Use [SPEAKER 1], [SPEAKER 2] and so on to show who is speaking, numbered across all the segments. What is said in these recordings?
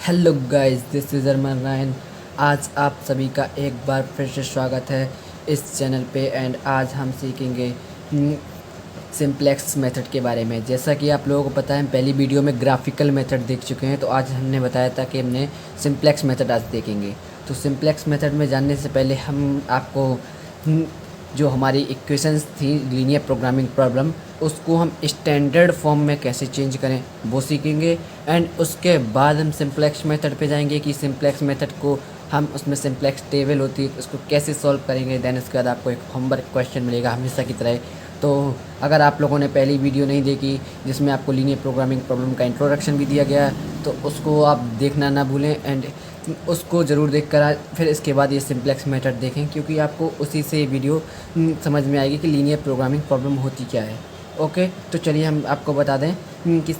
[SPEAKER 1] Hello guys, this is Arman Rayan. आज आप सभी का एक बार फिर से स्वागत है इस चैनल पे। एंड आज हम सीखेंगे सिंप्लेक्स मेथड के बारे में। जैसा कि आप लोगों को पता है, हम पहली वीडियो में ग्राफिकल मेथड देख चुके हैं, तो आज हमने बताया था कि हमने सिंप्लेक्स मेथड आज देखेंगे। तो सिंप्लेक्स मेथड में जानने से पहले हम आपको जो हमारी इक्वेशंस थी लीनियर प्रोग्रामिंग प्रॉब्लम, उसको हम स्टैंडर्ड फॉर्म में कैसे चेंज करें वो सीखेंगे। एंड उसके बाद हम सिंप्लेक्स मेथड पे जाएंगे कि सिंप्लेक्स मेथड को हम उसमें सिंप्लेक्स टेबल होती है उसको कैसे सॉल्व करेंगे। देन उसके बाद आपको एक होमवर्क क्वेश्चन मिलेगा हमेशा की तरह। तो अगर आप लोगों ने पहली वीडियो नहीं देखी जिसमें आपको लीनियर प्रोग्रामिंग प्रॉब्लम का इंट्रोडक्शन भी दिया गया, तो उसको आप देखना ना भूलें। एंड उसको ज़रूर देख कर फिर इसके बाद ये सिंप्लेक्स मेथड देखें, क्योंकि आपको उसी से वीडियो समझ में आएगी कि लीनियर प्रोग्रामिंग प्रॉब्लम होती क्या है। ओके, तो चलिए हम आपको बता दें कि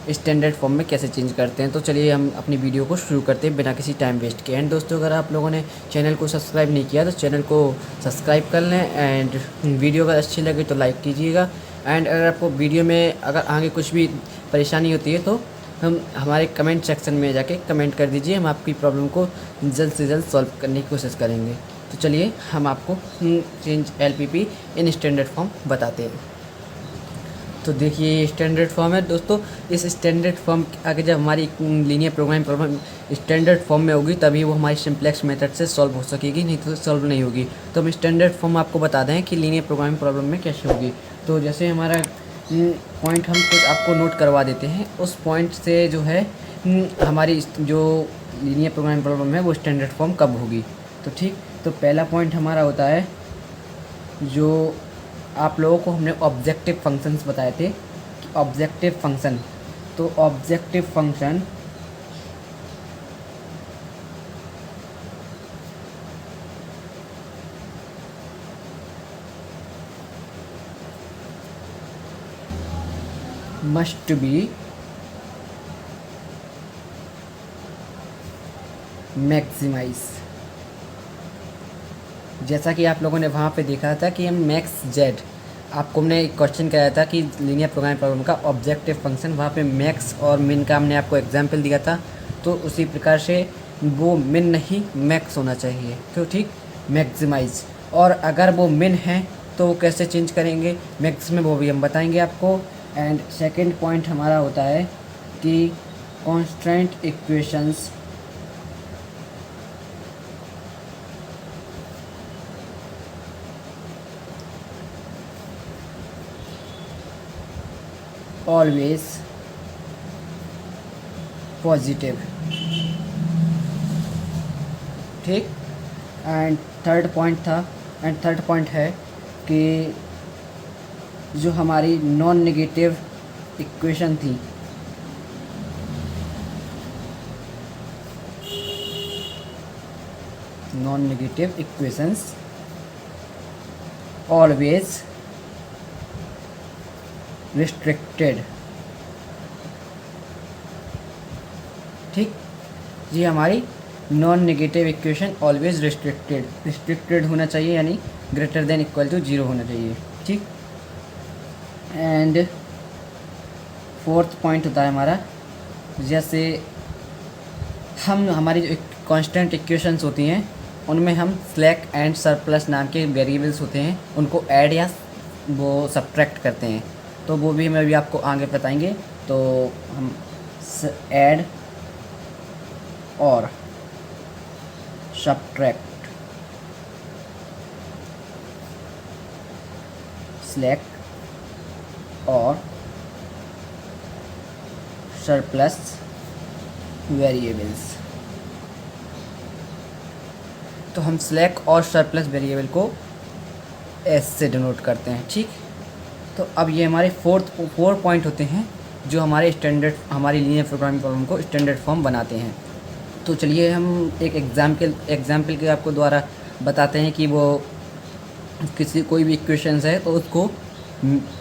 [SPEAKER 1] स्टैंडर्ड फॉर्म में कैसे चेंज करते हैं। तो चलिए हम अपनी वीडियो को शुरू करते हैं बिना किसी टाइम वेस्ट के। एंड दोस्तों, अगर आप लोगों ने चैनल को सब्सक्राइब नहीं किया तो चैनल को सब्सक्राइब कर लें। एंड वीडियो अगर अच्छी लगे तो लाइक कीजिएगा। एंड अगर आपको वीडियो में अगर आगे कुछ भी परेशानी होती है तो हम हमारे कमेंट सेक्शन में जाके कमेंट कर दीजिए, हम आपकी प्रॉब्लम को जल्द से जल्द सॉल्व करने की कोशिश करेंगे। तो चलिए हम आपको चेंज एलपीपी इन स्टैंडर्ड फॉर्म बताते हैं। तो देखिए, ये स्टैंडर्ड फॉर्म है दोस्तों। इस स्टैंडर्ड फॉर्म आगे जब हमारी linear programming problem standard form में होगी तभी वो हमारी सिंप्लेक्स मेथड से सॉल्व हो सकेगी, नहीं तो सॉल्व नहीं होगी। तो हम स्टैंडर्ड फॉर्म आपको बता दें कि लीनियर प्रोग्रामिंग प्रॉब्लम में कैसे होगी। तो जैसे हमारा पॉइंट हम कुछ आपको नोट करवा देते हैं, उस पॉइंट से जो है हमारी जो लीनियर प्रोग्रामिंग प्रॉब्लम है वो स्टैंडर्ड फॉर्म कब होगी। तो ठीक, तो पहला पॉइंट हमारा होता है, जो आप लोगों को हमने ऑब्जेक्टिव फंक्शंस बताए थे कि ऑब्जेक्टिव फंक्शन, तो objective function must be maximize. जैसा कि आप लोगों ने वहाँ पे देखा था कि हम मैक्स जेड, आपको हमने एक क्वेश्चन कराया था कि लीनियर प्रोग्रामिंग प्रॉब्लम का ऑब्जेक्टिव फंक्शन, वहाँ पे मैक्स और मिन का हमने आपको एग्जांपल दिया था। तो उसी प्रकार से वो मिन नहीं मैक्स होना चाहिए। तो ठीक, मैक्सिमाइज। और अगर वो मिन है तो कैसे चेंज करेंगे मैक्स में, वो भी हम बताएंगे आपको। एंड सेकेंड पॉइंट हमारा होता है कि कॉन्स्टेंट इक्वेशंस ऑलवेज पॉजिटिव। ठीक। एंड थर्ड पॉइंट था, एंड थर्ड पॉइंट है कि जो हमारी नॉन नेगेटिव इक्वेशन थी, non negative equations always restricted. ठीक जी, हमारी non negative equation always restricted होना चाहिए, यानी ग्रेटर देन इक्वल टू 0 होना चाहिए। ठीक। एंड फोर्थ पॉइंट होता है हमारा, जैसे हम हमारी जो कांस्टेंट इक्वेशंस होती हैं उनमें हम स्लैक एंड सरप्लस नाम के वेरिएबल्स होते हैं, उनको ऐड या वो सब्ट्रैक्ट करते हैं। तो वो भी हम अभी आपको आगे बताएंगे। तो हम ऐड और सब्ट्रैक्ट स्लैक और सरप्लस वेरिएबल्स, तो हम स्लैक और सरप्लस वेरिएबल को एस से डिनोट करते हैं। ठीक। तो अब ये हमारे फोर पॉइंट होते हैं जो हमारे हमारी लीनियर प्रोग्रामिंग प्रॉब्लम को स्टैंडर्ड फॉर्म बनाते हैं। तो चलिए हम एक एग्जाम्पल के आपको द्वारा बताते हैं कि वो कोई भी इक्वेशंस है तो उसको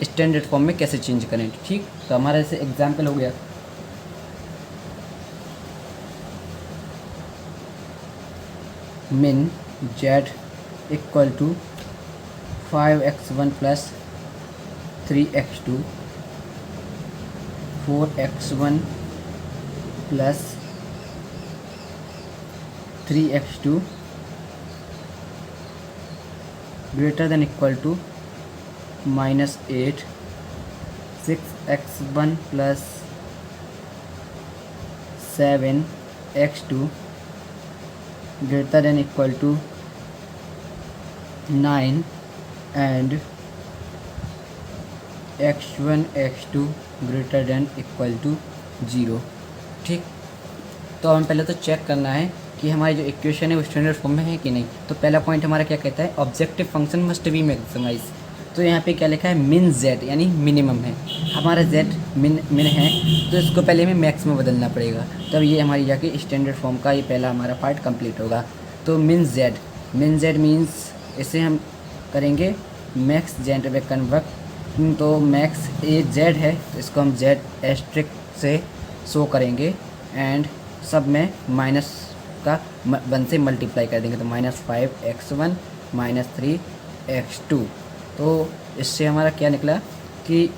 [SPEAKER 1] स्टैंडर्ड फॉर्म में कैसे चेंज करें। ठीक। तो हमारा जैसे एग्जाम्पल हो गया, min z equal to 5x1 plus 3x2 4x1 plus 3x2 greater than equal to -8, 6x1 plus 7x2 greater than equal to 9 and x1 x2 greater than equal to 0। ठीक, तो हमें पहले तो चेक करना है कि हमारी जो इक्वेशन है वो स्टैंडर्ड फॉर्म में है कि नहीं। तो पहला पॉइंट हमारा क्या कहता है, objective function must be maximize. तो यहाँ पे क्या लिखा है, मिन जेड यानी मिनिमम है, हमारा जेड मिन है, तो इसको पहले हमें मैक्स में बदलना पड़ेगा, तब ये हमारी जाके स्टैंडर्ड फॉर्म का ये पहला हमारा पार्ट कंप्लीट होगा। तो मिन जेड मीन्स इसे हम करेंगे मैक्स जेड में कन्वर्ट। तो मैक्स ए जेड है, तो इसको हम जेड एस्ट्रिक से शो करेंगे एंड सब में माइनस का 1 से मल्टीप्लाई कर देंगे, तो -5x1 -3x2। तो इससे हमारा क्या निकला कि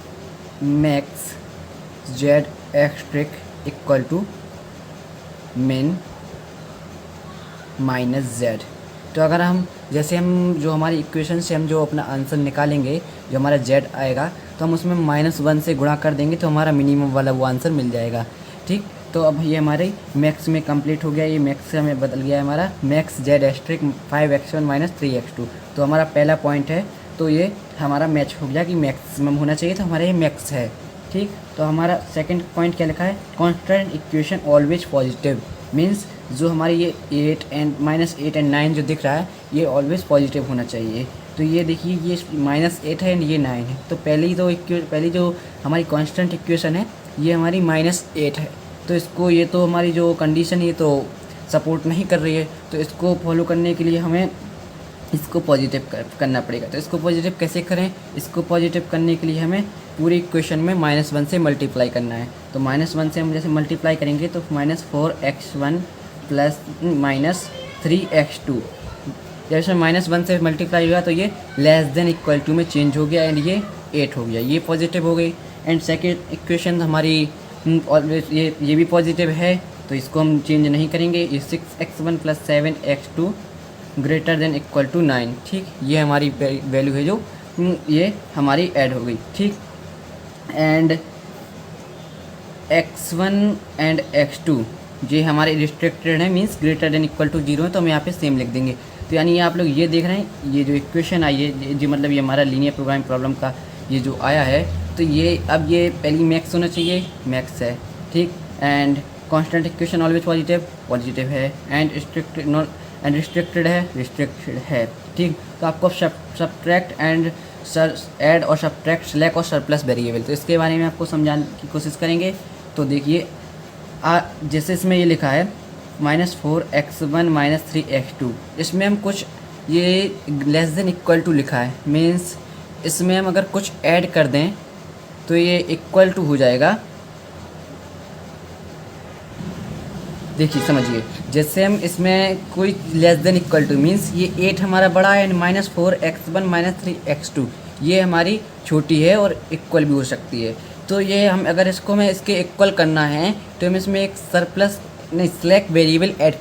[SPEAKER 1] मैक्स जेड एक्स्ट्रिक equal to min minus Z. तो अगर हम जैसे हम जो हमारी इक्वेशन से हम जो अपना आंसर निकालेंगे, जो हमारा जेड आएगा, तो हम उसमें -1 से गुणा कर देंगे, तो हमारा मिनिमम वाला वो आंसर मिल जाएगा। ठीक, तो अब ये हमारे मैक्स में कंप्लीट हो गया, ये मैक्स से हमें बदल गया हमारा max z asterisk 5x1 3x2। तो हमारा पहला पॉइंट है, तो ये हमारा मैच हो गया कि मैक्सिमम होना चाहिए, तो हमारा ये मैक्स है। ठीक, तो हमारा सेकंड पॉइंट क्या लिखा है, constant equation always positive, means जो हमारी ये -8 एंड 9 जो दिख रहा है, ये ऑलवेज पॉजिटिव होना चाहिए। तो ये देखिए, ये -8 है एंड ये 9 है, तो पहली जो हमारी कांस्टेंट इक्वेशन है ये हमारी -8 है, तो इसको ये तो हमारी जो कंडीशन ये तो सपोर्ट नहीं कर रही है, तो इसको फॉलो करने के लिए हमें इसको पॉजिटिव करना पड़ेगा। तो इसको पॉजिटिव कैसे करें, इसको पॉजिटिव करने के लिए हमें पूरी इक्वेशन में -1 से मल्टीप्लाई करना है। तो -1 से हम जैसे मल्टीप्लाई करेंगे तो -4x1 प्लस -3x2, जब इसमें -1 से मल्टीप्लाई हुआ तो ये लेस देन इक्वल टू में चेंज हो गया एंड ये 8 हो गया, ये पॉजिटिव हो गई। एंड सेकेंड इक्वेशन हमारी ऑलवेज ये भी पॉजिटिव है, तो इसको हम चेंज नहीं करेंगे, ये 6x1 plus 7x2 greater than equal to 9। ठीक, ये हमारी वैल्यू है जो ये हमारी ऐड हो गई। ठीक, एंड x1 एंड x2 ये हमारे रिस्ट्रिक्टेड है, means greater than equal to 0 है, तो हम यहाँ पे सेम लिख देंगे। तो यानी ये आप लोग ये देख रहे हैं, ये जो इक्वेशन आई है जो मतलब ये हमारा लीनियर प्रोग्रामिंग प्रॉब्लम का ये जो आया है, तो ये अब ये पहली मैक्स होना चाहिए, मैक्स है। ठीक, and constant equation always positive है, एंड रिस्ट्रिक्टेड है। ठीक, तो आपको सब्ट्रैक्ट एंड ऐड और सब्ट्रैक्ट सिलेक्ट और सरप्लस वेरिएबल, तो इसके बारे में आपको समझाने की कोशिश करेंगे। तो देखिए, जैसे इसमें ये लिखा है -4x1 3x2, इसमें हम कुछ ये लेस देन इक्वल टू लिखा है, मीन्स इसमें हम अगर कुछ ऐड कर दें तो ये इक्वल टू हो जाएगा। देखिए समझिए, जैसे हम इसमें कोई less than equal two means ये 8 हमारा बड़ा है एंड -4x1 3x2 ये हमारी छोटी है और इक्वल भी हो सकती है। तो ये हम अगर इसको में इसके इक्वल करना है तो हम इसमें एक सरप्लस नहीं स्लैक वेरिएबल ऐड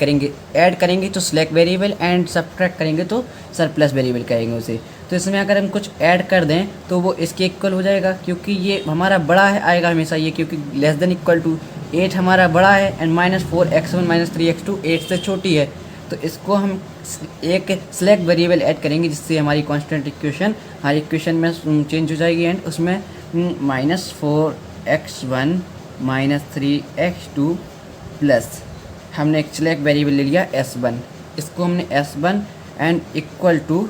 [SPEAKER 1] करेंगे तो स्लैक वेरिएबल, एंड सब्ट्रैक्ट करेंगे तो सरप्लस वेरिएबल कहेंगे उसे। तो इसमें अगर हम कुछ ऐड कर दें तो वो इसके इक्वल हो जाएगा, क्योंकि ये हमारा बड़ा है आएगा हमेशा ये, क्योंकि लेस देन इक्वल टू 8 हमारा बड़ा है एंड -4x1 3x2 8 से छोटी है। तो इसको हम एक स्लैक वेरिएबल ऐड करेंगे, जिससे हमारी कांस्टेंट इक्वेशन हमारी इक्वेशन में चेंज हो जाएगी एंड उसमें -4x1 3x2 प्लस हमने एक स्लैक वेरिएबल ले लिया s1, इसको हमने s1 एंड इक्वल टू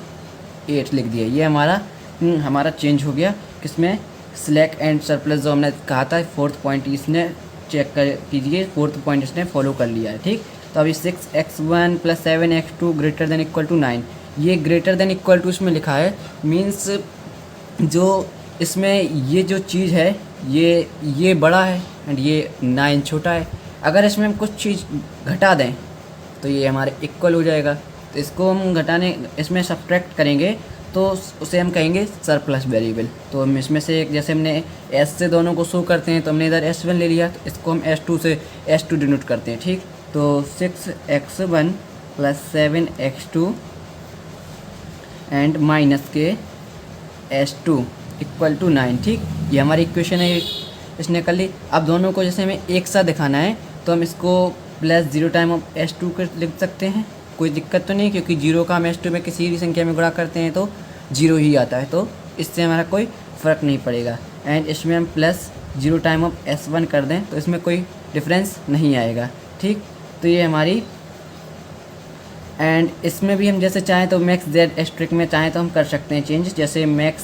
[SPEAKER 1] 8 लिख दिया। ये हमारा चेंज हो गया किसमें, स्लैक एंड सरप्लस जो हमने कहा था। फोर्थ पॉइंट इसने चेक कर कीजिए, फोर्थ पॉइंट इसने फॉलो कर लिया है। ठीक, तो अभी 6x1 plus 7x2 greater than equal to 9, ये ग्रेटर देन इक्वल टू इसमें लिखा है, मीन्स जो इसमें ये जो चीज़ है ये बड़ा है एंड ये 9 छोटा है। अगर इसमें हम कुछ चीज़ घटा दें तो ये हमारे इक्वल हो जाएगा। तो इसको हम इसमें सब्ट्रैक्ट करेंगे तो उसे हम कहेंगे सरप्लस वेरिएबल। तो हम इसमें से जैसे हमने s से दोनों को शो करते हैं, तो हमने इधर s1 ले लिया, तो इसको हम s2 से s2 डिनोट करते हैं। ठीक, तो 6x1 plus 7x2 and minus के s2 इक्वल टू 9। ठीक, ये हमारी इक्वेशन है, इसने कर ली। अब दोनों को जैसे हमें एक साथ दिखाना है तो हम इसको प्लस 0 टाइम ऑफ s2 कर लिख सकते हैं, कोई दिक्कत तो नहीं, क्योंकि 0 का हम s2 में किसी भी संख्या में गुणा करते हैं तो 0 ही आता है, तो इससे हमारा कोई फ़र्क नहीं पड़ेगा। एंड इसमें हम प्लस 0 टाइम ऑफ s1 कर दें तो इसमें कोई डिफरेंस नहीं आएगा। ठीक, तो ये हमारी, एंड इसमें भी हम जैसे चाहें तो मैक्स जेड एस्ट्रिक में चाहें तो हम कर सकते हैं चेंज, जैसे max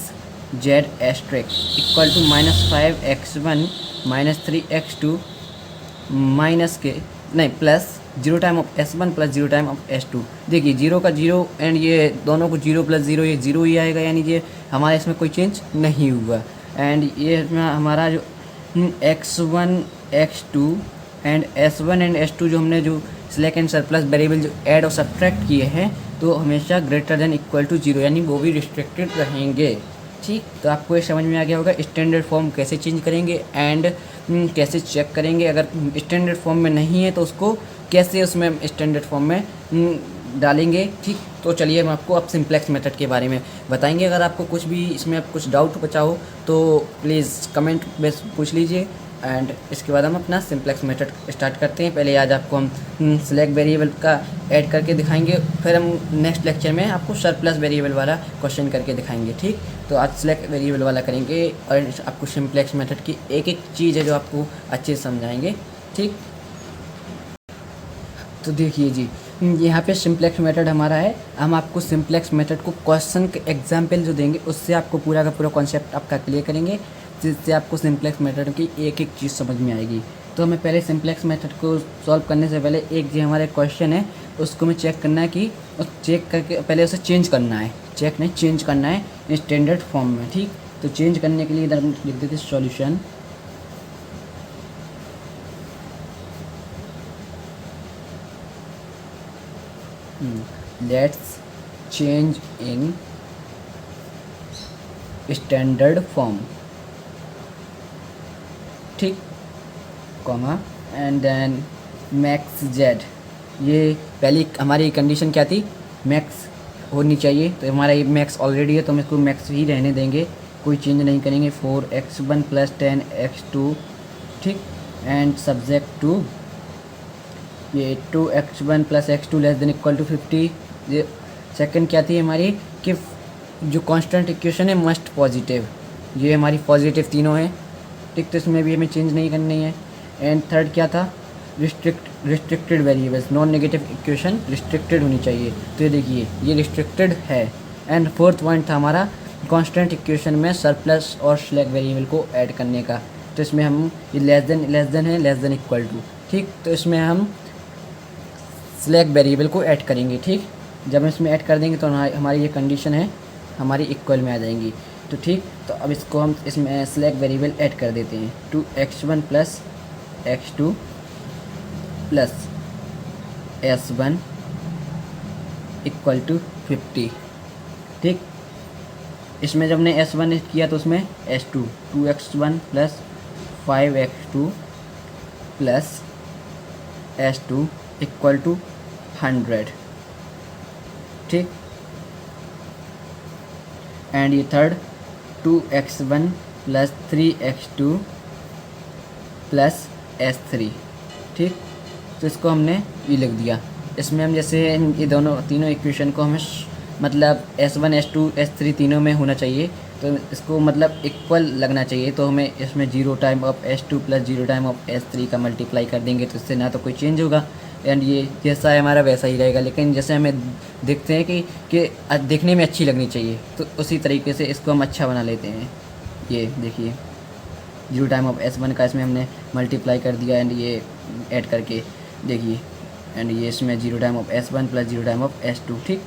[SPEAKER 1] z asterisk equal to -5x1 -3x2 minus के नहीं plus 0 time of s1 plus 0 time of s2। देखिए 0 का 0 एंड ये दोनों को 0 प्लस 0, ये 0 ही आएगा, यानी ये हमारे इसमें कोई चेंज नहीं हुआ। एंड ये हमारा जो x1 x2 and s1 and s2 जो हमने जो सिलेक्ट एंड सरप्लस वेरिएबल जो ऐड और सब्ट्रैक्ट किए हैं तो हमेशा ग्रेटर देन इक्वल टू 0, यानी वो भी रिस्ट्रिक्टेड रहेंगे। ठीक, तो आपको ये समझ में आ गया होगा स्टैंडर्ड फॉर्म कैसे चेंज करेंगे एंड कैसे चेक करेंगे। अगर स्टैंडर्ड फॉर्म में नहीं है तो उसको कैसे उसमें स्टैंडर्ड फॉर्म में डालेंगे। ठीक, तो चलिए हम आपको अब सिंप्लेक्स मेथड के बारे में बताएंगे। अगर आपको कुछ भी इसमें कुछ डाउट बचा हो तो प्लीज़ कमेंट में पूछ लीजिए, एंड इसके बाद हम अपना सिंप्लेक्स मेथड स्टार्ट करते हैं। पहले आज आपको हम सिलेक्ट वेरिएबल का ऐड करके दिखाएंगे, फिर हम नेक्स्ट लेक्चर में आपको सरप्लस वेरिएबल वाला क्वेश्चन करके दिखाएंगे। ठीक, तो आज सिलेक्ट वेरिएबल वाला करेंगे और आपको सिंप्लेक्स मेथड की एक एक चीज़ है जो आपको अच्छे से समझाएंगे। ठीक, तो देखिए जी, यहाँ पे सिंप्लेक्स मेथड हमारा है। हम आपको सिंप्लेक्स मेथड को क्वेश्चन के एग्जाम्पल जो देंगे उससे आपको पूरा का पूरा कॉन्सेप्ट आपका क्लियर करेंगे, जिससे आपको सिंप्लेक्स मेथड की एक एक चीज़ समझ में आएगी। तो हमें पहले सिंप्लेक्स मेथड को सॉल्व करने से पहले एक जो हमारे क्वेश्चन है उसको हमें चेक करना है कि उस चेक करके पहले उसे चेंज करना है, चेक नहीं चेंज करना है स्टैंडर्ड फॉर्म में। ठीक, तो चेंज करने के लिए इधर हम लिख देते solution let's change in standard form. ठीक, comma and then max Z. ये पहली हमारी कंडीशन क्या थी, मैक्स होनी चाहिए, तो हमारा ये मैक्स ऑलरेडी है तो हम इसको मैक्स ही रहने देंगे, कोई चेंज नहीं करेंगे। 4x1 plus 10x2। ठीक, एंड सब्जेक्ट टू ये 2x1 plus x2 less than equal to 50। ये सेकंड क्या थी हमारी कि जो कांस्टेंट इक्वेशन है मस्ट पॉजिटिव, ये हमारी पॉजिटिव तीनों हैं। ठीक, तो इसमें भी हमें चेंज नहीं करनी है। एंड थर्ड क्या था, restricted variables, non negative equation restricted होनी चाहिए, तो ये देखिए ये रिस्ट्रिक्टेड है। एंड फोर्थ पॉइंट था हमारा कांस्टेंट इक्वेशन में सरप्लस और सिलेक्ट वेरिएबल को ऐड करने का, तो इसमें हम ये लेस देन है लेस देन इक्वल टू। ठीक, तो इसमें हम सिलेक्ट वेरिएबल को ऐड करेंगे। ठीक, जब हम इसमें ऐड कर देंगे तो हमारी ये कंडीशन है हमारी इक्वल में आ जाएंगी। तो ठीक, तो अब इसको हम इसमें सिलेक्ट वेरिएबल ऐड कर देते हैं। 2x1 plus x2 plus s1 equal to 50। ठीक, इसमें जब हमने s1 किया तो उसमें s2 2x1 plus 5x2 plus s2 equal to 100। ठीक, एंड ये third 2x1 plus 3x2 plus s3। ठीक, तो इसको हमने ये लिख दिया। इसमें हम जैसे ये दोनों तीनों इक्वेशन को हमें मतलब s1 s2 s3 तीनों में होना चाहिए, तो इसको मतलब इक्वल लगना चाहिए, तो हमें इसमें 0 time of s2 plus 0 time of s3 का मल्टीप्लाई कर देंगे, तो इससे ना तो कोई चेंज होगा एंड ये जैसा है हमारा वैसा ही रहेगा। लेकिन जैसे हमें देखते हैं कि देखने में अच्छी लगनी चाहिए, तो उसी तरीके से इसको हम अच्छा बना लेते हैं। ये देखिए 0 टाइम ऑफ s1 का इसमें हमने मल्टीप्लाई कर दिया एंड ये ऐड करके देखिए, एंड ये इसमें 0 time of s1 plus 0 time of s2। ठीक,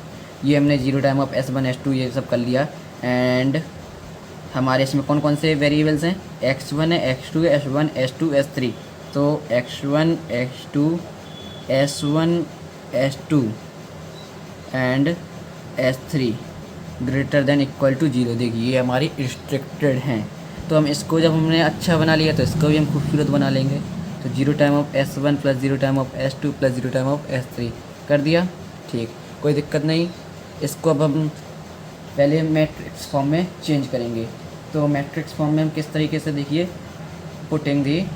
[SPEAKER 1] ये हमने 0 टाइम ऑफ s1 s2 ये सब कर लिया। एंड हमारे इसमें कौन कौन से वेरिएबल्स हैं, x1 है x2 है s1 s2 s3, तो x1 x2 s1 s2 and s3 greater than equal to 0। देखिए ये हमारी रिस्ट्रिक्टेड हैं, तो हम इसको जब हमने अच्छा बना लिया तो इसको भी हम खूबसूरत बना लेंगे। तो 0 time of s1 plus 0 time of s2 plus 0 time of s3 कर दिया। ठीक, कोई दिक्कत नहीं। इसको अब हम पहले मैट्रिक्स फॉर्म में चेंज करेंगे। तो मैट्रिक्स फॉर्म में हम किस तरीके से, देखिए, putting the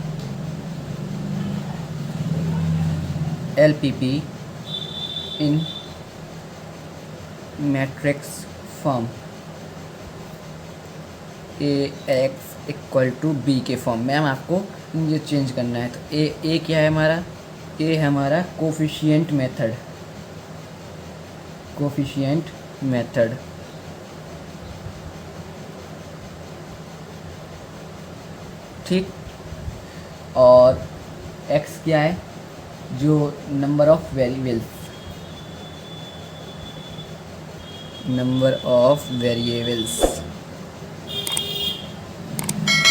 [SPEAKER 1] LPP in matrix form AX equal to B के फॉर्म में हम आपको ये चेंज करना है। तो ए क्या है हमारा, ए है हमारा कोफिशिएंट मेथड, ठीक। और एक्स क्या है, जो number of variables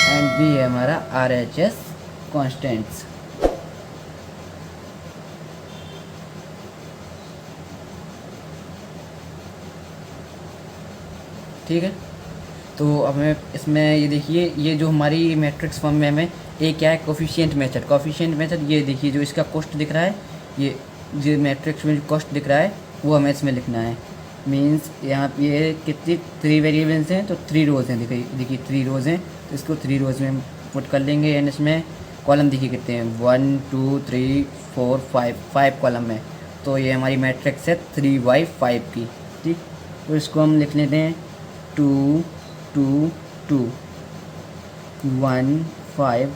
[SPEAKER 1] and b है हमारा RHS कॉन्स्टेंट्स। ठीक है, तो अब हमें इसमें ये देखिए, ये जो हमारी मैट्रिक्स फॉर्म में हमें ए क्या है, कोफिशिएंट मेथड, ये देखिए जो इसका कॉस्ट दिख रहा है, ये जो मैट्रिक्स में जो कॉस्ट दिख रहा है वो हमें इसमें लिखना है। मींस यहाँ पे ये कितनी 3 वेरिएबल्स हैं, तो 3 रोज़ हैं, देखिए 3 रोज़ हैं, तो इसको 3 रोज़ में पुट कर लेंगे। एंड इसमें कॉलम देखिए कितने हैं, 1 2 3 4 5 कॉलम है। तो ये हमारी मैट्रिक्स है 3/5 की, ठीक। तो इसको हम लिख लेते हैं 2 2 2 1 5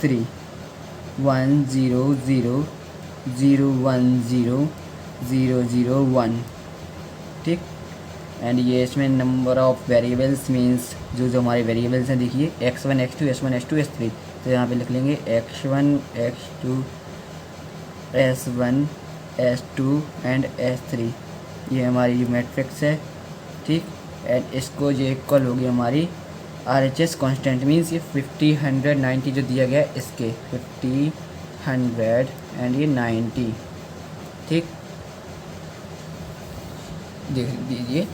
[SPEAKER 1] 3 1 0 0 0 1 0 0 0 1, ठीक। एंड ये इसमें नंबर ऑफ़ वेरिएबल्स मींस जो हमारे वेरिएबल्स हैं, देखिए x1 x2 s1 s2 s3। तो यहाँ पे लिख लेंगे x1 x2 s1 s2 and s3। ये हमारी मैट्रिक्स है, ठीक। एंड इसको ये इक्वल होगी हमारी RHS कांस्टेंट, मींस ये 50 100 90 जो दिया गया है, इसके 50 100 एंड ये 90, ठीक। देख लीजिए,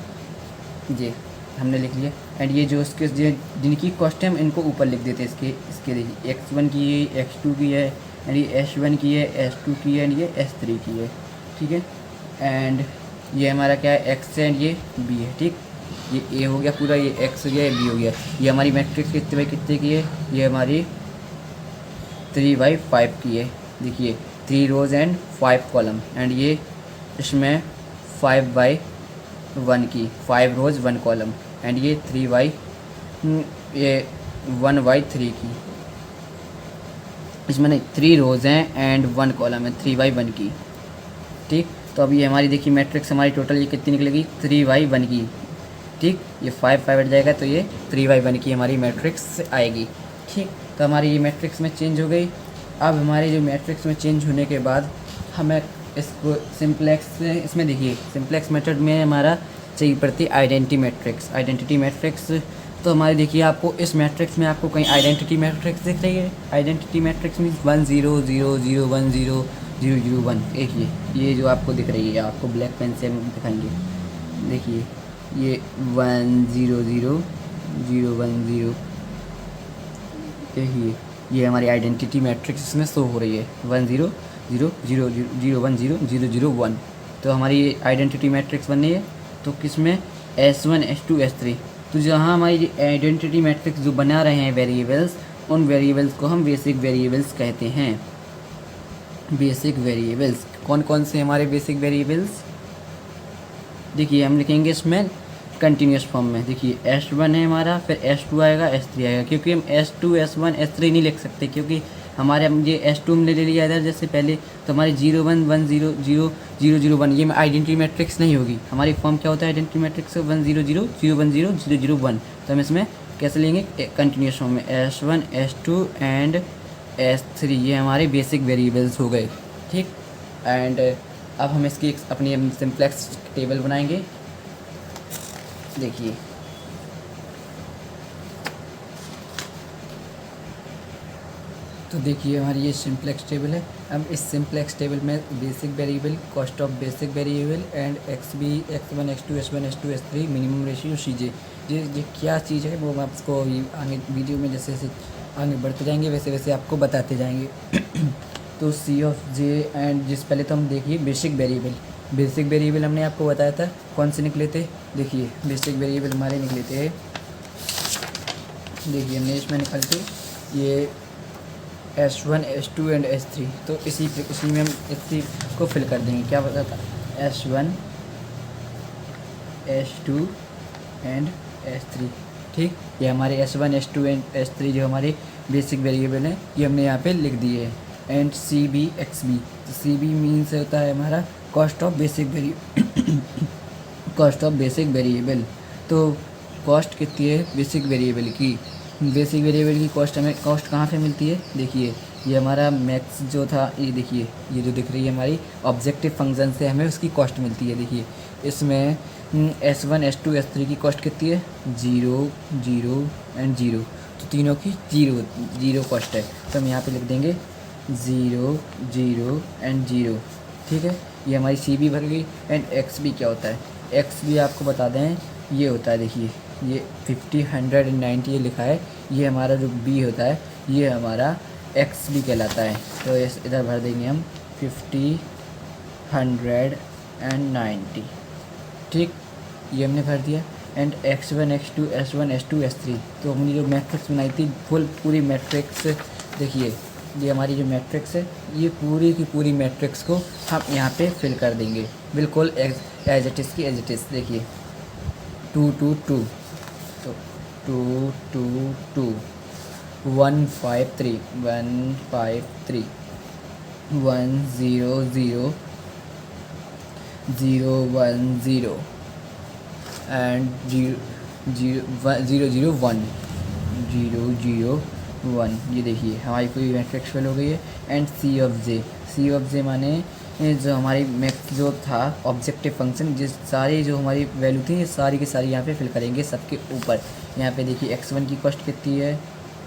[SPEAKER 1] ये हमने लिख लिया। एंड ये जो इसके जिनकी कॉस्ट है हम इनको ऊपर लिख देते हैं, इसके देखिए x1 की है, x2 की है, एंड ये s1 की है, s2 की है, एंड ये s3 की है, ठीक है। एंड ये हमारा क्या है, x है, एंड ये b है, ठीक। ये a हो गया पूरा, ये x हो गया, ये b हो गया। ये हमारी मैट्रिक्स कितने बाई कितने की है, ये हमारी 3/5 की है। देखिए 3 रोज़ एंड 5 कॉलम, एंड ये इसमें 5/1 की, 5 रोज़ 1 कॉलम, एंड ये 1/3 की। इसमें नहीं 3 रोज़ हैं एंड 1 कॉलम है, 3/1 की, ठीक। तो अब ये हमारी देखिए मैट्रिक्स हमारी टोटल ये कितनी निकलेगी, 3/1 की, ठीक। ये 5 हट जाएगा, तो ये 3/1 की हमारी मैट्रिक्स आएगी, ठीक। तो हमारी ये मैट्रिक्स में चेंज हो गई। अब हमारी जो मैट्रिक्स में चेंज होने के बाद हमें इसको सिंप्लेक्स, इसमें देखिए सिंप्लेक्स मेथड में हमारा चाहिए पड़ती है आइडेंटिटी मैट्रिक्स। तो हमारी देखिए आपको इस मैट्रिक्स में आपको कहीं आइडेंटिटी मैट्रिक्स दिख रही है। आइडेंटिटी मैट्रिक्स मीन्स 1 0 0 0 1 0 0 0 1, एक ये जो आपको दिख रही है, आपको ब्लैक पेन से हम दिखाएंगे। देखिए ये 1 0 0 0 1 0, देखिए ये हमारी आइडेंटिटी मैट्रिक्स इसमें शो हो रही है, 1 0 0 0 0 1 0 0 0 1। तो हमारी आइडेंटिटी मैट्रिक्स बन रही है, तो किसमें S1 S2 S3। तो जहाँ हमारी आइडेंटिटी मैट्रिक्स जो बना रहे हैं वेरिएबल्स, उन वेरिएबल्स को हम बेसिक वेरिएबल्स कहते हैं। बेसिक वेरिएबल्स कौन कौन से हमारे बेसिक वेरिएबल्स, देखिए हम लिखेंगे इसमें कंटिन्यूस फॉर्म में। देखिए S1 है हमारा, फिर S2 आएगा, S3 आएगा, क्योंकि हम S2 S1 S3 नहीं लिख सकते, क्योंकि हमारे ये S2 हमने ले लिया इधर जैसे पहले, तो हमारी 0 1 1 0 0 0 0 1 ये आइडेंटिटी मैट्रिक्स नहीं होगी। हमारी फॉर्म क्या होता है आइडेंटिटी मैट्रिक्स, 1 0 0 0 1 0 0 0 1। तो हम इसमें कैसे लेंगे, कंटिन्यूस फॉर्म में S1 S2 एंड S3, ये हमारे बेसिक वेरिएबल्स हो गए, ठीक। एंड अब हम इसकी अपनी सिंप्लेक्स टेबल बनाएंगे। देखिए तो देखिए हमारी ये सिंप्लेक्स टेबल है। अब इस सिंप्लेक्स टेबल में basic variable, cost of basic variable and XB X1 X2 S1 S2 S3 minimum ratio CJ, ये क्या चीज़ है वो मैं आपको आगे वीडियो में जैसे जैसे आगे बढ़ते जाएंगे वैसे वैसे आपको बताते जाएंगे। तो C ऑफ J एंड जिस पहले तो हम देखिए बेसिक वेरिएबल, बेसिक वेरिएबल हमने आपको बताया था कौन से निकले थे। देखिए बेसिक वेरिएबल हमारे निकले थे, देखिए हमने इसमें निकलते ये S1 S2 एंड S3। तो इसी में हम इसी को फिल कर देंगे। क्या बता था, S1 S2 एंड S3। ठीक, ये हमारे S1 S2 एंड S3 जो हमारे बेसिक वेरिएबल हैं ये हमने यहाँ पे लिख दिए हैं। एंड CB XB, तो CB मीन्स होता है हमारा cost of basic cost of basic variable. तो कॉस्ट कितनी है बेसिक वेरिएबल की, बेसिक वेरिएबल की कॉस्ट हमें कॉस्ट कहाँ पे मिलती है। देखिए ये हमारा मैक्स जो था, ये देखिए ये जो दिख रही है हमारी ऑब्जेक्टिव फंक्शन से हमें उसकी कॉस्ट मिलती है। देखिए इसमें S1 S2 S3 की कॉस्ट कितनी है, 0 0 एंड 0। तो तीनों की 0 कॉस्ट है, तो हम यहाँ पे लिख देंगे 0 0 एंड 0। ठीक है, ये हमारी CB भर गई। एंड XB क्या होता है, XB आपको बता दें ये होता है, देखिए ये 50 100 एंड 90 ये लिखा है, ये हमारा जो B होता है ये हमारा XB कहलाता है। तो इधर भर देंगे हम 50 100 एंड 90। ठीक, ये हमने भर दिया। And X1 X2 S1 S2 S3, तो हमने जो मैट्रिक्स बनाई थी पूरी मैट्रिक्स, देखिए ये हमारी जो मैट्रिक्स है ये पूरी की पूरी मैट्रिक्स को हम यहाँ पे फिल कर देंगे बिल्कुल एज इट इज़ की एज इट इज़। देखिए 2 2 2, तो 2 2 2 1 5 3 1 5 3 1 0 0 0 1 0 एंड 0 0 0 1 0 0 1। ये देखिए हमारी पूरी मैट्रिक्स फिल हो गई है। एंड C ऑफ J माने जो हमारी मैक्स जो था ऑब्जेक्टिव फंक्शन, जिस सारी जो हमारी वैल्यू थी ये सारी की सारी यहाँ पे फिल करेंगे सबके ऊपर। यहाँ पे देखिए X1 की कॉस्ट कितनी है,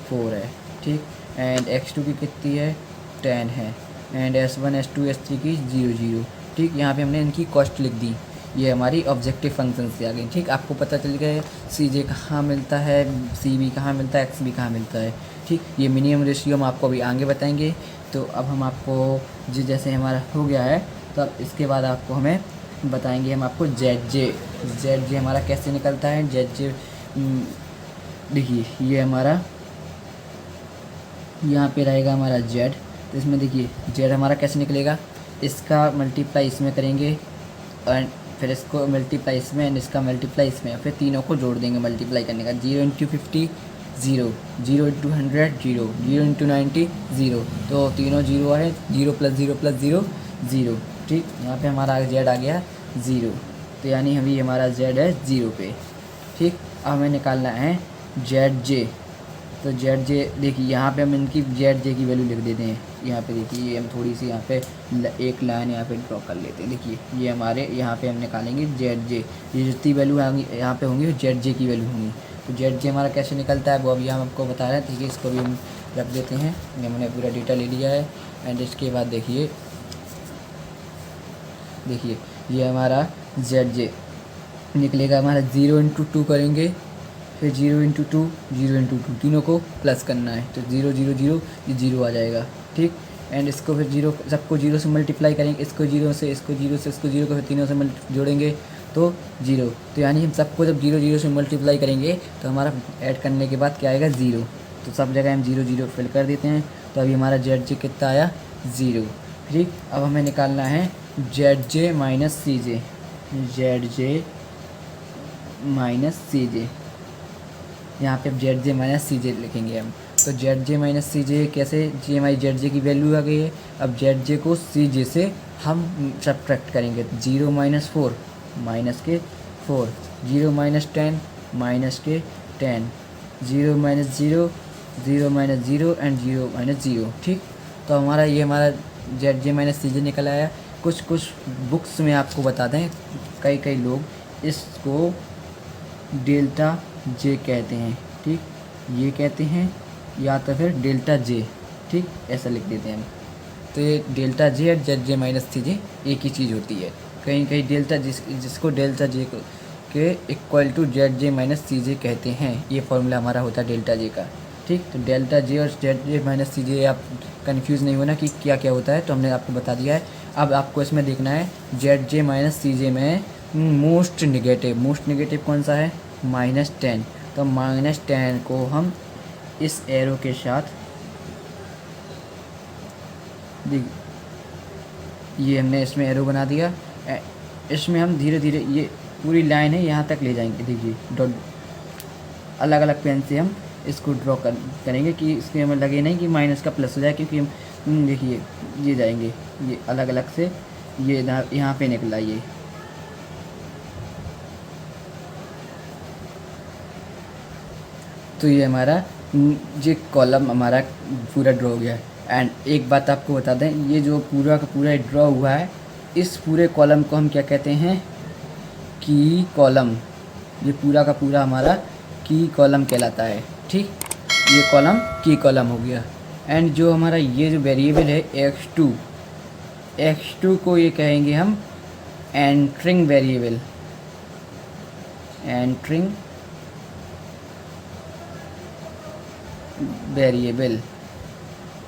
[SPEAKER 1] 4 है। ठीक, एंड X2 की कितनी है, 10 है। एंड S1 S2 S3 की 0 0। ठीक, यहाँ पे हमने इनकी कॉस्ट लिख दी, ये हमारी ऑब्जेक्टिव फंक्शन से आ गई। ठीक, आपको पता चल गया CJ कहाँ मिलता है, CB कहाँ मिलता है, XB कहाँ मिलता है। ठीक, ये मिनिमम रेशियो हम आपको अभी आगे बताएंगे। तो अब हम आपको जैसे हमारा हो गया है, तो अब इसके बाद आपको हमें बताएंगे हम आपको ZJ हमारा कैसे निकलता है। ZJ देखिए ये हमारा यहाँ पे रहेगा हमारा Z, तो इसमें देखिए Z हमारा कैसे निकलेगा, इसका मल्टीप्लाई इसमें करेंगे एंड फिर इसको मल्टीप्लाई इसमें एंड इसका मल्टीप्लाई इसमें, फिर तीनों को जोड़ देंगे मल्टीप्लाई करने का। 0 × 50 0, 0 × 100 0, 0 × 90 0, तो तीनों 0 है, 0 + 0 + 0 0। ठीक, यहाँ पे हमारा Z आ गया 0, तो यानी अभी हमारा Z है 0 पे। ठीक, अब हमें निकालना है ZJ। तो ZJ देखिए यहाँ पे हम इनकी ZJ की वैल्यू लिख देते हैं। यहाँ पे देखिए ये हम थोड़ी सी यहाँ पे एक लाइन यहाँ पे ड्रॉ कर लेते हैं। देखिए ये हमारे यहाँ पे हम निकालेंगे ZJ, ये जितनी वैल्यू आएंगी यहाँ पे होंगी वो ZJ की वैल्यू होंगी। तो ZJ हमारा कैसे निकलता है वो अभी हम आपको बता रहे हैं। ठीक है, इसको भी हम रख देते हैं, हमने पूरा डेटा ले लिया है। एंड इसके बाद देखिए ये हमारा ZJ निकलेगा हमारा 0 × 2 करेंगे, फिर 0 × 2 0 × 2 तीनों को प्लस करना है, तो 0 0 0 ये 0 आ जाएगा। ठीक, एंड इसको फिर 0 सबको 0 से मल्टीप्लाई करेंगे, इसको 0 से इसको 0 से इसको 0 को फिर तीनों से जोड़ेंगे तो 0। तो यानी हम सबको जब 0 0 से मल्टीप्लाई करेंगे तो हमारा ऐड करने के बाद क्या आएगा 0। तो सब जगह हम 0 0 फिल कर देते हैं। तो अभी हमारा ZJ कितना आया 0। ठीक, अब हमें निकालना है ZJ - CJ, ZJ - CJ। यहाँ पे ZJ - CJ लिखेंगे हम। तो ZJ - CJ कैसे, ये हमारी ZJ की वैल्यू आ गई है। अब ZJ को CJ से हम सब्ट्रैक्ट करेंगे, 0 - 4 -4, 0 - 10 -10, 0 - 0 0 - 0 एंड 0 - 0। ठीक, तो हमारा ये हमारा ZJ - CJ निकल आया। कुछ बुक्स में आपको बता दें, कई लोग इसको डेल्टा J कहते हैं। ठीक, ये कहते हैं या तो फिर डेल्टा J। ठीक, ऐसा लिख देते हैं हम। तो ये डेल्टा J और ZJ - CJ एक ही चीज़ होती है। कहीं डेल्टा जिसको डेल्टा J के इक्वल टू ZJ - CJ कहते हैं, ये फॉर्मूला हमारा होता है डेल्टा J का। ठीक, तो डेल्टा J और ZJ - CJ आप कंफ्यूज नहीं होना कि क्या क्या होता है, तो हमने आपको बता दिया है। अब आपको इसमें देखना है जेड जे माइनस सी जे में मोस्ट नेगेटिव कौन सा है, -10। तो -10 को हम इस एरो के साथ ये हमने इसमें एरो बना दिया। इसमें हम धीरे धीरे ये पूरी लाइन है यहाँ तक ले जाएंगे। देखिए डॉट अलग अलग पेन से हम इसको ड्रॉ करेंगे कि इसमें हमें लगे नहीं कि माइनस का प्लस हो जाए, क्योंकि हम देखिए ये जाएंगे ये अलग अलग से ये यहाँ पे निकला ये। तो ये हमारा ये कॉलम हमारा पूरा ड्रॉ हो गया है। एंड एक बात आपको बता दें, ये जो पूरा का पूरा ड्रॉ हुआ है, इस पूरे कॉलम को हम क्या कहते हैं, की कॉलम। ये पूरा का पूरा हमारा की कॉलम कहलाता है। ठीक, ये कॉलम की कॉलम हो गया। एंड जो हमारा ये जो वेरिएबल है x2 को ये कहेंगे हम एंटरिंग वेरिएबल।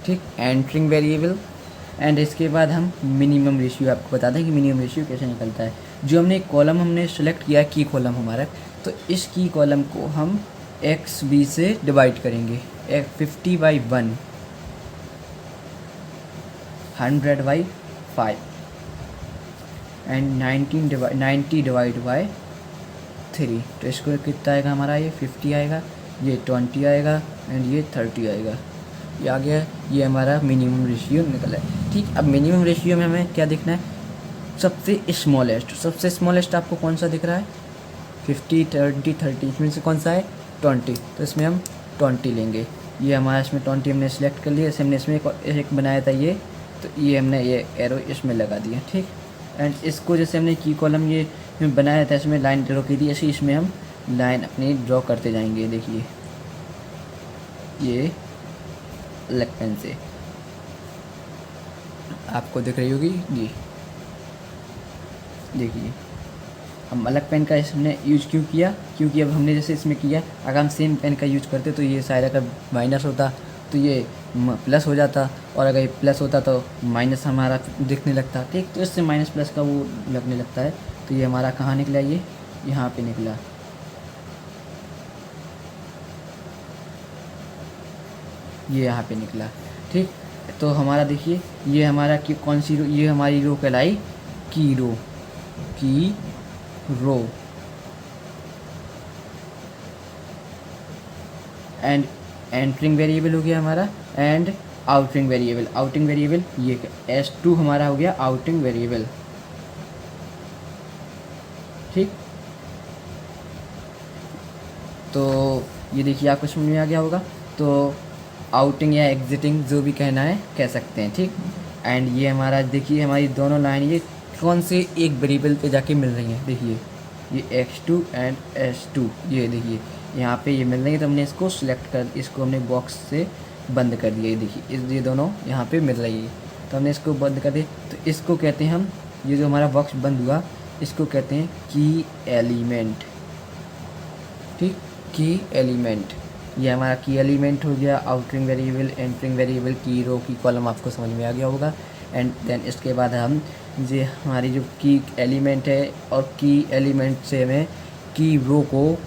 [SPEAKER 1] ठीक, एंटरिंग वेरिएबल। एंड इसके बाद हम मिनिमम रेशियो आपको बता दें कि मिनिमम रेशियो कैसे निकलता है। जो हमने कॉलम हमने सेलेक्ट किया की कॉलम हमारा, तो इस की कॉलम को हम XB से डिवाइड करेंगे। 50/1 100/5 एंड 90/3। तो इसको कितना आएगा हमारा, ये 50 आएगा, ये 20 आएगा एंड ये 30 आएगा। ये आ गया, ये हमारा मिनिमम रेशियो निकला है। ठीक, अब मिनिमम रेशियो में हमें क्या देखना है, सबसे स्मॉलेस्ट आपको कौन सा दिख रहा है, 50 20 30, इसमें से कौन सा है 20। तो इसमें हम 20 लेंगे। ये हमारा इसमें 20 हमने सेलेक्ट कर लिया। हमने इसमें एक बनाया था ये, तो ये हमने ये एरो इसमें लगा दिया। ठीक, एंड इसको जैसे हमने की कॉलम ये बनाया था, इसमें लाइन ड्रॉ की थी, ऐसे इसमें हम लाइन अपनी ड्रॉ करते जाएंगे। देखिए ये अलग पेन से आपको दिख रही होगी जी। देखिए हम अलग पेन का इसमें यूज़ क्यों किया, क्योंकि अब हमने जैसे इसमें किया, अगर हम सेम पेन का यूज़ करते तो ये शायद अगर माइनस होता तो ये प्लस हो जाता, और अगर ये प्लस होता तो माइनस हमारा दिखने लगता। ठीक, तो इससे माइनस प्लस का वो लगने लगता है। तो ये हमारा कहाँ निकला, ये यहाँ पे निकला। ये यहाँ पे निकला। ठीक, तो हमारा देखिए ये हमारा कि कौन सी रो, ये हमारी रो कहलाई की रो। एंड एंटरिंग वेरिएबल हो गया हमारा, एंड आउटिंग वेरिएबल ये S2 हमारा हो गया आउटिंग वेरिएबल। ठीक, तो ये देखिए आपको समझ में आ गया होगा। तो आउटिंग या एग्जिटिंग जो भी कहना है कह सकते हैं। ठीक, एंड ये हमारा देखिए हमारी दोनों लाइन ये कौन से एक वेरिएबल पे जाके मिल रही हैं। देखिए ये x2 एंड s2, ये देखिए यहाँ पे ये मिल रही है। तो हमने इसको सिलेक्ट कर, इसको हमने बॉक्स से बंद कर दिया। ये देखिए ये दोनों यहाँ पे मिल रही है, तो हमने इसको बंद कर दिया। तो इसको कहते हैं हम, ये जो हमारा बॉक्स बंद हुआ इसको कहते हैं की एलिमेंट। ठीक, की एलिमेंट, ये हमारा की एलिमेंट हो गया। आउटरिंग वेरिएबल, एंटरिंग वेरिएबल, की रो, की कॉलम आपको समझ में आ गया होगा। एंड देन इसके बाद हम ये हमारी जो की एलिमेंट है, और की एलिमेंट से हमें की रो को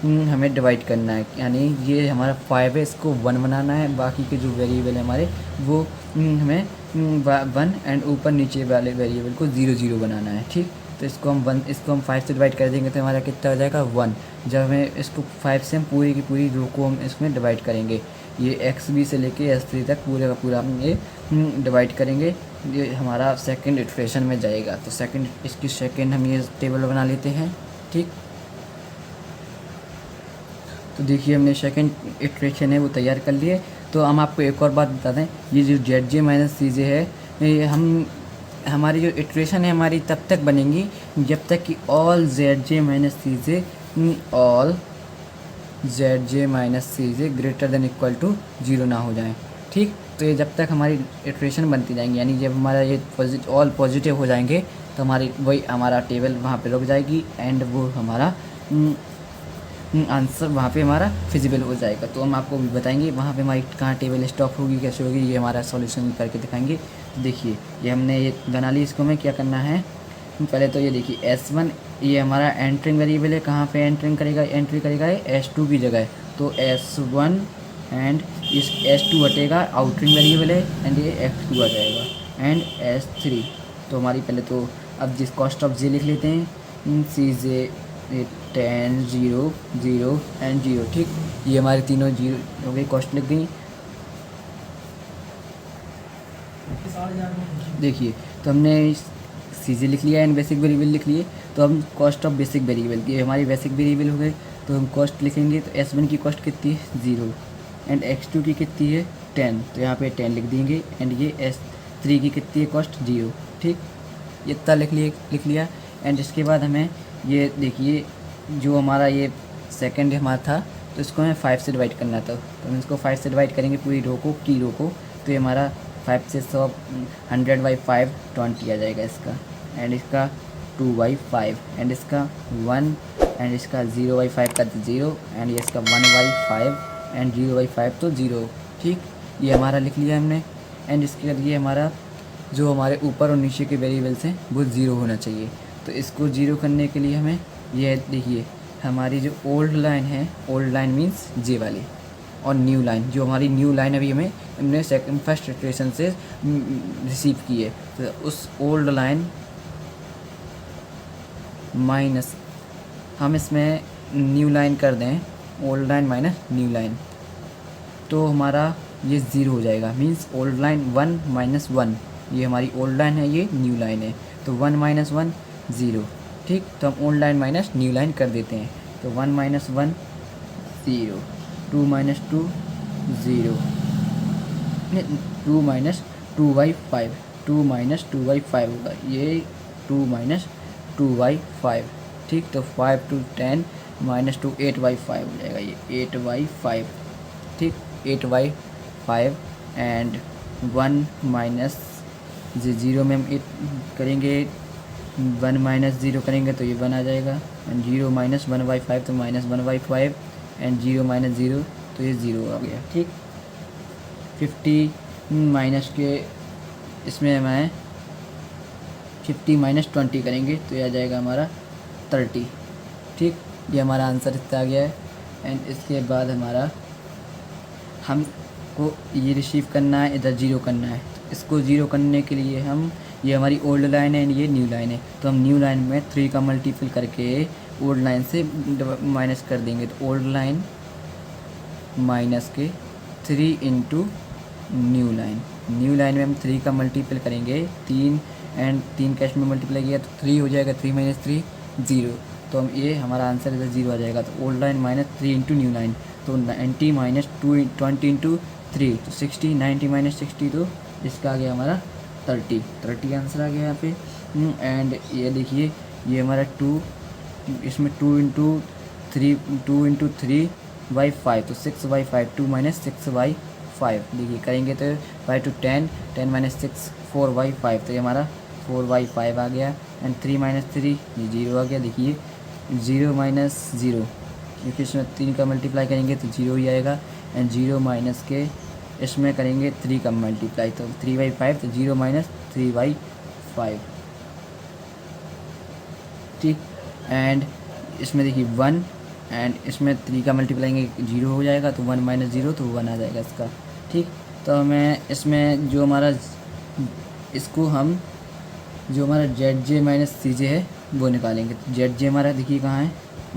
[SPEAKER 1] हमें डिवाइड करना है। यानी ये हमारा 5 है, इसको 1 बनाना है। बाकी के जो वेरिएबल है हमारे वो हमें 1 एंड ऊपर नीचे वाले वेरिएबल को 0 0 बनाना है। ठीक, तो इसको हम 5 से डिवाइड कर देंगे तो हमारा कितना हो जाएगा 1। जब हमें इसको 5 से हम पूरी की पूरी रो को हम इसमें डिवाइड करेंगे। ये XB से लेके S3 तक पूरे का पूरा हम ये डिवाइड करेंगे। ये हमारा सेकंड इटरेशन में जाएगा। तो इसकी सेकंड हम ये टेबल बना लेते हैं। ठीक, तो देखिए हमने सेकंड इटरेशन है वो तैयार कर लिए। तो हम आपको एक और बात बता दें, ये जो ZJ माइनस CJ है, ये हमारी जो इटरेशन है हमारी तब तक बनेंगी जब तक कि all ZJ minus CJ greater than equal to 0 ना हो जाए। ठीक, तो ये जब तक हमारी इटरेशन बनती जाएंगी, यानी जब हमारा ये ऑल पॉजिटिव हो जाएंगे तो हमारा टेबल वहाँ पे रुक जाएगी, एंड वो हमारा आंसर वहाँ पे हमारा फिजिबल हो जाएगा। तो हम आपको भी बताएंगे वहाँ पे हमारी कहाँ टेबल स्टॉप होगी, कैसे होगी, ये हमारा सॉल्यूशन करके दिखाएंगे। देखिए ये हमने ये बना ली, इसको हमें क्या करना है, पहले तो ये देखिए S1 ये हमारा एंटरिंग वेरिएबल है, कहाँ पे एंटरिंग करेगा, एंट्री करेगा ये S2 की जगह है, तो S1 एंड इस S2 हटेगा, आउटरिंग वेरिएबल है, एंड ये X2 आ जाएगा एंड S3। तो हमारी पहले तो अब जिस कॉस्ट ऑफ जे लिख लेते हैं, CJ 10 0 0 एंड 0, ठीक, ये हमारे तीनों जीरो हो गई, कॉस्ट लिख गई। देखिए तो हमने CJ लिख लिया एंड बेसिक वेरिएबल लिख लिए, तो हम कॉस्ट ऑफ बेसिक वेरिएबल, ये हमारी बेसिक वेरिएबल हो गए, तो हम कॉस्ट लिखेंगे, तो S1 की कॉस्ट कितनी है 0 एंड X2 की कितनी है 10, तो यहाँ पे 10 लिख देंगे, एंड ये S3 की कितनी है कॉस्ट 0, ठीक, ये इतना लिख लिया। एंड इसके बाद हमें ये देखिए जो हमारा ये सेकंड हमारा था, तो इसको हमें 5 से डिवाइड करना था, तो हम इसको 5 से डिवाइड करेंगे पूरी रो को, की रो को, तो ये हमारा 5 से 100/5 20 आ जाएगा इसका, एंड इसका 2/5 एंड इसका 1 एंड इसका 0/5 का 0 एंड ये इसका 1/5 एंड 0/5 तो 0, ठीक, ये हमारा लिख लिया हमने। एंड इसके बाद ये हमारा जो हमारे ऊपर और नीचे के वेरिएबल्स हैं वो 0 होना चाहिए, तो इसको 0 करने के लिए हमें ये देखिए हमारी जो ओल्ड लाइन है, ओल्ड लाइन मीन्स जे वाली, और न्यू लाइन, जो हमारी न्यू लाइन अभी हमें हमने फर्स्ट इटरेशन से रिसीव की है, तो उस ओल्ड लाइन माइनस हम इसमें न्यू लाइन कर दें, old line minus new line, तो हमारा ये 0 हो जाएगा, मीन्स ओल्ड लाइन 1 - 1, ये हमारी ओल्ड लाइन है, ये न्यू लाइन है, तो 1 - 1 0, ठीक, तो हम old line minus new line कर देते हैं, तो 1 - 1 0, 2 - 2 0, 2 - 2/5, 2 - 2/5 होगा, ये 2 - 2/5, ठीक, तो 5 to 10 - 2 8/5 हो जाएगा, ये 8/5, ठीक, 8/5 एंड 1 माइनस 0 में हम 8 करेंगे, 1 - 0 करेंगे तो ये 1 आ जाएगा, एंड 0 - 1/5 तो -1/5 एंड 0 - 0 तो ये 0 आ गया, ठीक। 50 माइनस के इसमें हमें 50 - 20 करेंगे तो ये आ जाएगा हमारा 30, ठीक, ये हमारा आंसर इतना आ गया है। एंड इसके बाद हमारा हमको ये रिसीव करना है, इधर 0 करना है, इसको 0 करने के लिए हम, ये हमारी ओल्ड लाइन है एंड ये न्यू लाइन है, तो हम न्यू लाइन में 3 का मल्टीपल करके ओल्ड लाइन से माइनस कर देंगे, तो ओल्ड लाइन माइनस के 3 into new line, new line में हम 3 का मल्टीपल करेंगे, 3 एंड 3 कैश में मल्टीप्लाई किया तो 3 हो जाएगा, 3 - 3 0, तो हम ये हमारा आंसर इधर 0 आ जाएगा, तो old line minus 3 into new line, तो 90 - 20 इंटू 3 तो 60, 90 - 60 तो इसका आ गया हमारा 30 आंसर आ गया यहाँ पे। एंड ये देखिए ये हमारा 2, इसमें 2 इंटू 3/5 तो 6/5, 2 - 6/5 देखिए करेंगे तो 5 to 10, 10 - 6 4/5, तो ये हमारा 4/5 आ गया, एंड 3 - 3 ये 0 आ गया, देखिए 0 - 0 क्योंकि इसमें 3 का मल्टीप्लाई करेंगे तो 0 ही आएगा, एंड 0 माइनस के इसमें करेंगे 3 का मल्टीप्लाई तो 3/5, तो 0 - 3/5, ठीक, एंड इसमें देखिए 1 एंड इसमें 3 का मल्टीप्लाई करेंगे 0 हो जाएगा, तो 1 - 0 तो 1 आ जाएगा इसका, ठीक। तो हमें इसमें जो हमारा इसको हम जो हमारा ZJ - CJ है वो निकालेंगे, तो ZJ हमारा देखिए कहाँ है,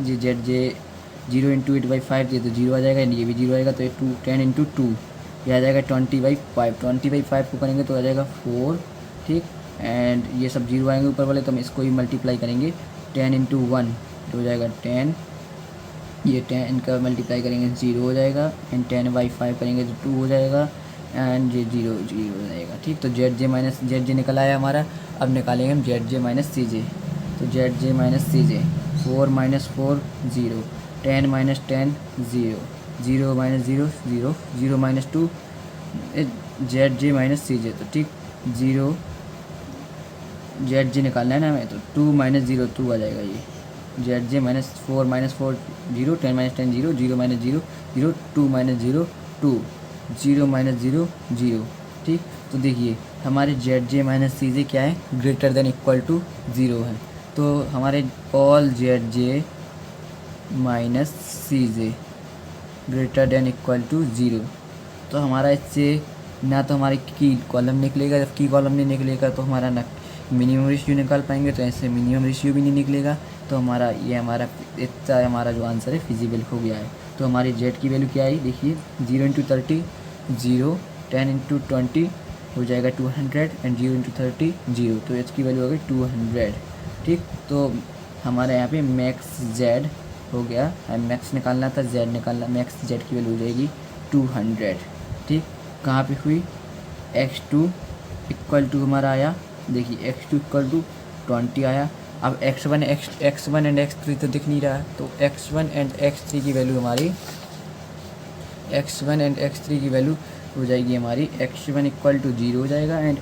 [SPEAKER 1] जी ZJ 0 इंटू 8/5 ये तो 0 आ जाएगा, ये भी 0 आएगा, तो ये 10 इंटू 2 ये आ जाएगा 20/5, 20/5 को करेंगे तो आ जाएगा 4, ठीक, एंड ये सब 0 आएंगे ऊपर वाले, तो हम इसको ही मल्टीप्लाई करेंगे, 10 इंटू 1 तो हो जाएगा 10, ये 10 इनका मल्टीप्लाई करेंगे 0 हो जाएगा, एंड 10/5 करेंगे तो 2 हो जाएगा, एंड ये 0 हो जाएगा, ठीक। तो ZJ निकल आया हमारा। अब निकालेंगे हम ZJ - CJ, तो ZJ - CJ 4 - 4 0, 10 - 10 0, 0 - 0 0, 0 - 2 ZJ - CJ, तो ठीक 0 ZJ निकालना है ना हमें, तो 2 - 0 2 आ जाएगा, ये ZJ -4 -4 0, 10 - 10 0, 0 - 0 0, 2 - 0 2, 0 - 0 0, ठीक। तो देखिए हमारे जेड जे माइनस सी जे क्या है, ग्रेटर देन इक्वल टू 0 है। तो हमारे all z j minus c j greater than equal to 0, तो हमारा इससे ना तो हमारी की कॉलम निकलेगा, जब की कॉलम नहीं निकलेगा तो हमारा ना मिनिमम रेशियो निकाल पाएंगे, तो ऐसे मिनिमम रेशियो भी नहीं निकलेगा। तो हमारा ये हमारा इतना हमारा जो आंसर है फिजिबल हो गया है। तो हमारी जेड की वैल्यू क्या आई देखिए, 0 इंटू 30 0, 10 इंटू 20 हो जाएगा 200 एंड 0 इंटू 30 0, तो एच की वैल्यू हो गई 200। ठीक, तो हमारे यहाँ पे मैक्स जेड हो गया, मैक्स निकालना था, जेड निकालना, मैक्स जेड की वैल्यू हो जाएगी 200। ठीक, कहाँ पे हुई, x2 इक्वल टू हमारा आया, देखिए x2 इक्वल टू 20 आया। अब x1 एंड x3 तो दिख नहीं रहा है, तो x1 एंड x3 की वैल्यू हमारी, x1 एंड x3 की वैल्यू हो जाएगी हमारी, x1 इक्वल टू 0 हो जाएगा एंड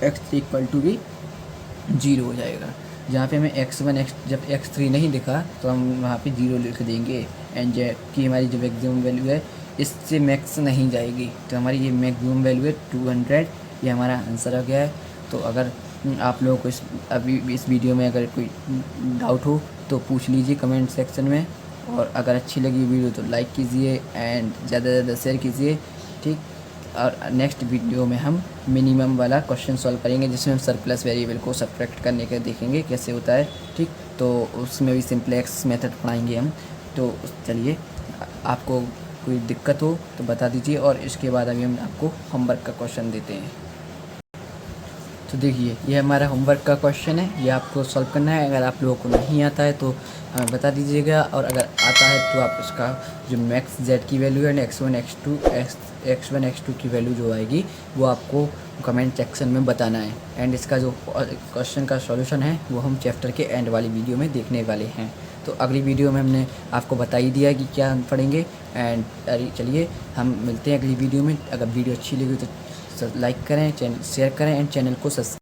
[SPEAKER 1] x3 इक्वल टू भी 0 हो जाएगा। जहाँ पे हमें जब x3 नहीं दिखा तो हम वहाँ पे 0 लिख देंगे एंड की हमारी जो मैक्सिमम वैल्यू है इससे मैक्स नहीं जाएगी, तो हमारी ये मैक्सिमम वैल्यू है 200। ये हमारा आंसर हो गया है। तो अगर आप लोगों को अभी इस वीडियो में अगर कोई डाउट हो तो पूछ लीजिए कमेंट सेक्शन में, और अगर अच्छी लगी वीडियो तो लाइक कीजिए एंड ज़्यादा से ज़्यादा शेयर कीजिए। ठीक, और नेक्स्ट वीडियो में हम मिनिमम वाला क्वेश्चन सॉल्व करेंगे, जिसमें हम सरप्लस वेरिएबल को सब्ट्रैक्ट करने का देखेंगे कैसे होता है। ठीक, तो उसमें भी सिंप्लेक्स मेथड पढ़ाएंगे हम। तो चलिए, आपको कोई दिक्कत हो तो बता दीजिए, और इसके बाद अभी हम आपको होमवर्क का क्वेश्चन देते हैं। तो देखिए, ये हमारा होमवर्क का क्वेश्चन है, ये आपको सॉल्व करना है। अगर आप लोगों को नहीं आता है तो हमें बता दीजिएगा, और अगर आता है तो आप उसका जो मैक्स जेड की वैल्यू है x1 x2 की वैल्यू जो आएगी वो आपको कमेंट सेक्शन में बताना है। एंड इसका जो क्वेश्चन का सॉल्यूशन है वो हम चैप्टर के एंड वाली वीडियो में देखने वाले हैं। तो अगली वीडियो में हमने आपको बता ही दिया कि क्या हम पढ़ेंगे। एंड चलिए, हम मिलते हैं अगली वीडियो में। अगर वीडियो अच्छी लगी तो लाइक करें, शेयर करें एंड चैनल को सब्सक्राइब